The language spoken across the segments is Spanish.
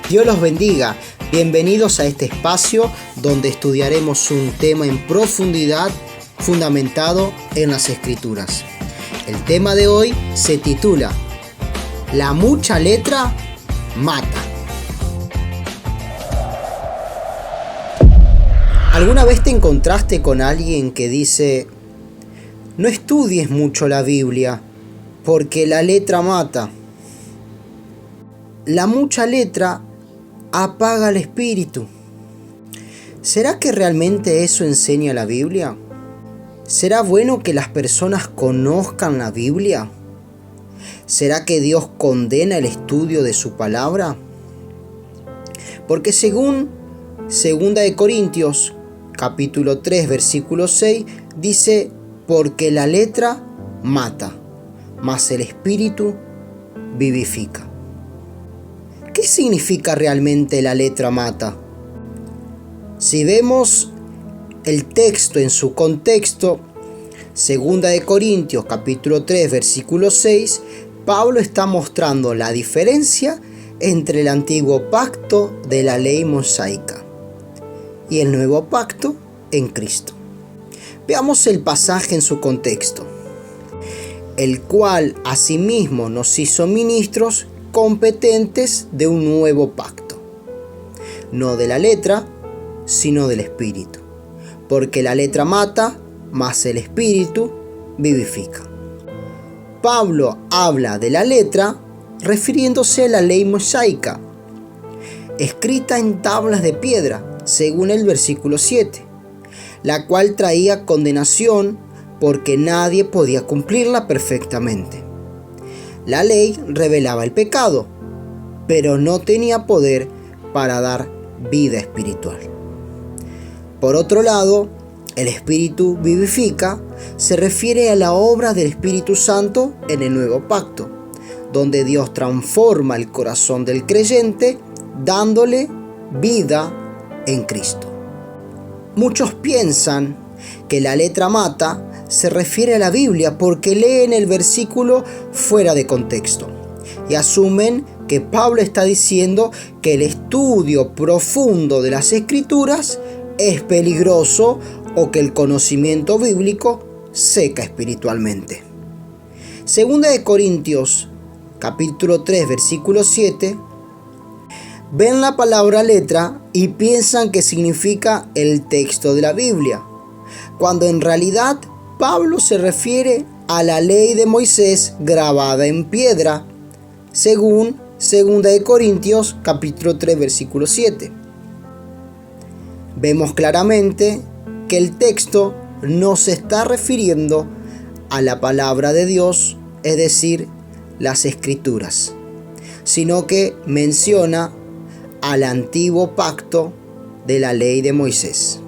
Dios los bendiga. Bienvenidos a este espacio donde estudiaremos un tema en profundidad fundamentado en las Escrituras. El tema de hoy se titula La mucha letra mata. ¿Alguna vez te encontraste con alguien que dice: no estudies mucho la Biblia porque la letra mata? La mucha letra apaga el espíritu. ¿Será que realmente eso enseña la Biblia? ¿Será bueno que las personas conozcan la Biblia? ¿Será que Dios condena el estudio de su palabra? Porque según 2 Corintios, capítulo 3, versículo 6, dice: porque la letra mata, mas el espíritu vivifica. ¿Qué significa realmente la letra mata? Si vemos el texto en su contexto, 2 Corintios capítulo 3 versículo 6, Pablo está mostrando la diferencia entre el antiguo pacto de la ley mosaica y el nuevo pacto en Cristo. Veamos el pasaje en su contexto, el cual asimismo nos hizo ministros competentes de un nuevo pacto, no de la letra, sino del espíritu, porque la letra mata, mas el espíritu vivifica. Pablo habla de la letra refiriéndose a la ley mosaica, escrita en tablas de piedra, según el versículo 7, la cual traía condenación porque nadie podía cumplirla perfectamente. La ley revelaba el pecado, pero no tenía poder para dar vida espiritual. Por otro lado, el Espíritu vivifica se refiere a la obra del Espíritu Santo en el nuevo pacto, donde Dios transforma el corazón del creyente dándole vida en Cristo. Muchos piensan que la letra mata se refiere a la Biblia porque leen el versículo fuera de contexto y asumen que Pablo está diciendo que el estudio profundo de las Escrituras es peligroso o que el conocimiento bíblico seca espiritualmente. 2 Corintios capítulo 3 versículo 7, ven la palabra letra y piensan que significa el texto de la Biblia, cuando en realidad Pablo se refiere a la ley de Moisés grabada en piedra, según 2 Corintios capítulo 3 versículo 7. Vemos claramente que el texto no se está refiriendo a la palabra de Dios, es decir, las Escrituras, sino que menciona al antiguo pacto de la ley de Moisés.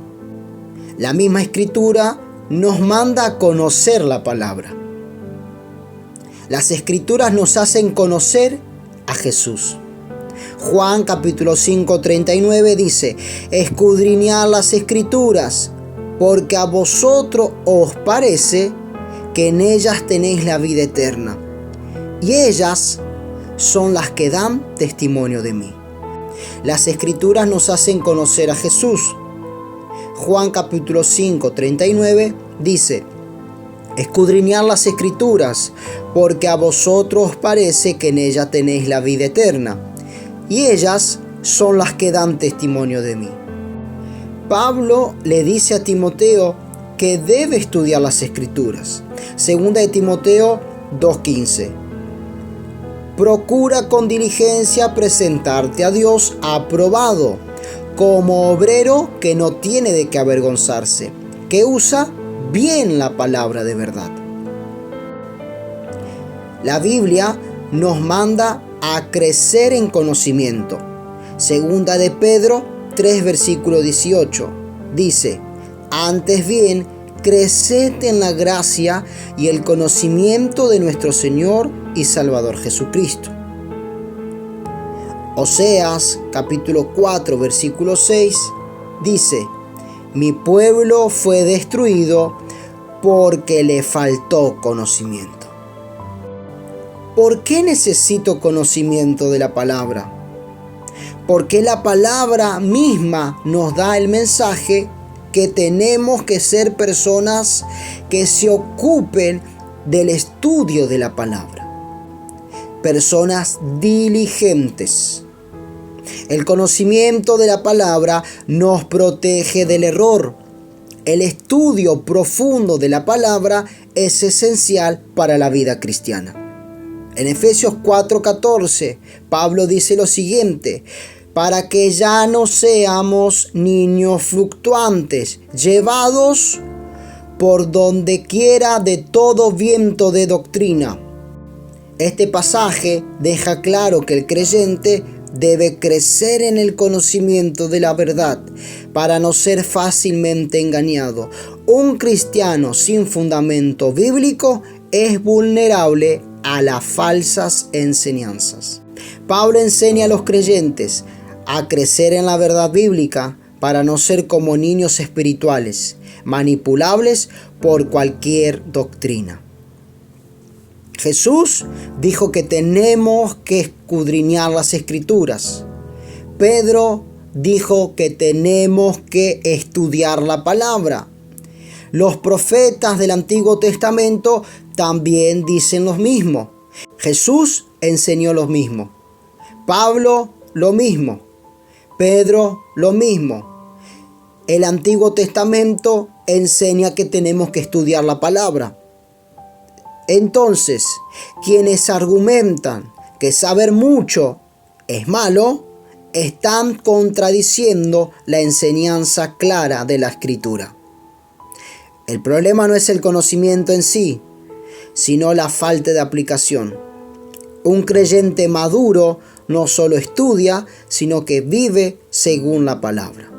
La misma Escritura nos manda a conocer la palabra. Las Escrituras nos hacen conocer a Jesús. Juan capítulo 5, 39 dice: escudriñad las Escrituras, porque a vosotros os parece que en ellas tenéis la vida eterna, y ellas son las que dan testimonio de mí. Las Escrituras nos hacen conocer a Jesús. Juan capítulo 5, 39 dice: escudriñad las Escrituras, porque a vosotros os parece que en ellas tenéis la vida eterna, y ellas son las que dan testimonio de mí. Pablo le dice a Timoteo que debe estudiar las Escrituras. 2 Timoteo 2:15. Procura con diligencia presentarte a Dios aprobado, como obrero que no tiene de qué avergonzarse, que usa bien la palabra de verdad. La Biblia nos manda a crecer en conocimiento. 2 de Pedro 3 versículo 18 dice: antes bien, creced en la gracia y el conocimiento de nuestro Señor y Salvador Jesucristo. Oseas capítulo 4 versículo 6 dice: mi pueblo fue destruido porque le faltó conocimiento. ¿Por qué necesito conocimiento de la palabra? Porque la palabra misma nos da el mensaje que tenemos que ser personas que se ocupen del estudio de la palabra. Personas diligentes. El conocimiento de la palabra nos protege del error. El estudio profundo de la palabra es esencial para la vida cristiana. En Efesios 4:14, Pablo dice lo siguiente: para que ya no seamos niños fluctuantes, llevados por donde quiera de todo viento de doctrina. Este pasaje deja claro que el creyente debe crecer en el conocimiento de la verdad para no ser fácilmente engañado. Un cristiano sin fundamento bíblico es vulnerable a las falsas enseñanzas. Pablo enseña a los creyentes a crecer en la verdad bíblica para no ser como niños espirituales, manipulables por cualquier doctrina. Jesús dijo que tenemos que escudriñar las Escrituras. Pedro dijo que tenemos que estudiar la palabra. Los profetas del Antiguo Testamento también dicen lo mismo. Jesús enseñó lo mismo. Pablo lo mismo. Pedro lo mismo. El Antiguo Testamento enseña que tenemos que estudiar la palabra. Entonces, quienes argumentan que saber mucho es malo, están contradiciendo la enseñanza clara de la Escritura. El problema no es el conocimiento en sí, sino la falta de aplicación. Un creyente maduro no solo estudia, sino que vive según la palabra.